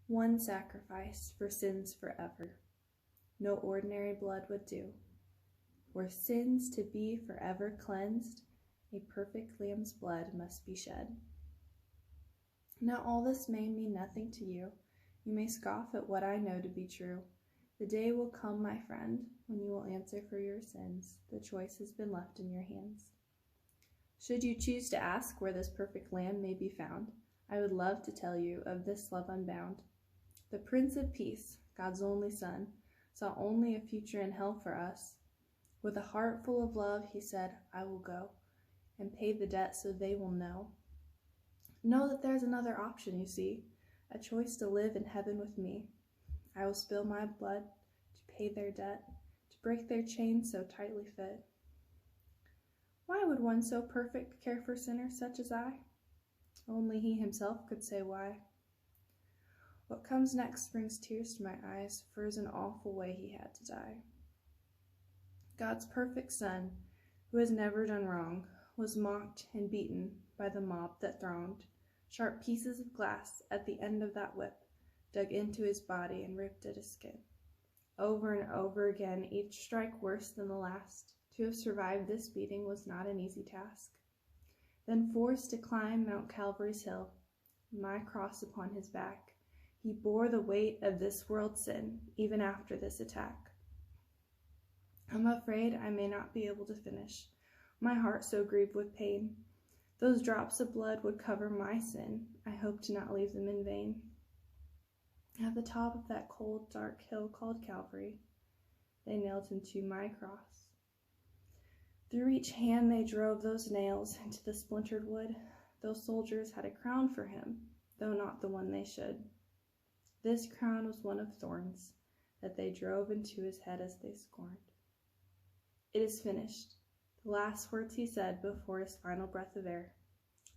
One sacrifice for sins forever, no ordinary blood would do. For sins to be forever cleansed, a perfect lamb's blood must be shed. Now all this may mean nothing to you. You may scoff at what I know to be true. The day will come, my friend, when you will answer for your sins. The choice has been left in your hands. Should you choose to ask where this perfect lamb may be found, I would love to tell you of this love unbound. The Prince of Peace, God's only Son, saw only a future in hell for us. With a heart full of love, he said, I will go and pay the debt so they will know. Know that there's another option, you see, a choice to live in heaven with me. I will spill my blood to pay their debt, to break their chains so tightly fit. Why would one so perfect care for sinners such as I? Only he himself could say why. What comes next brings tears to my eyes, for it is an awful way he had to die. God's perfect Son, who has never done wrong, was mocked and beaten by the mob that thronged. Sharp pieces of glass at the end of that whip dug into his body and ripped at his skin. Over and over again, each strike worse than the last. To have survived this beating was not an easy task. Then forced to climb Mount Calvary's hill, my cross upon his back, he bore the weight of this world's sin, even after this attack. I'm afraid I may not be able to finish, my heart so grieved with pain. Those drops of blood would cover my sin. I hope to not leave them in vain. At the top of that cold, dark hill called Calvary, they nailed him to my cross. Through each hand they drove those nails into the splintered wood. Those soldiers had a crown for him, though not the one they should. This crown was one of thorns that they drove into his head as they scorned. It is finished, the last words he said before his final breath of air.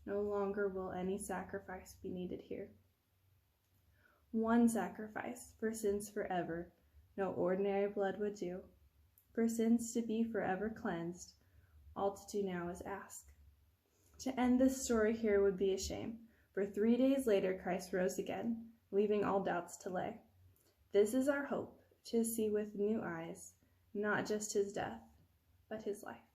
No longer will any sacrifice be needed here. One sacrifice for sins forever, no ordinary blood would do. For sins to be forever cleansed, all to do now is ask. To end this story here would be a shame, for 3 days later Christ rose again, leaving all doubts to lay. This is our hope, to see with new eyes, not just his death, but his life.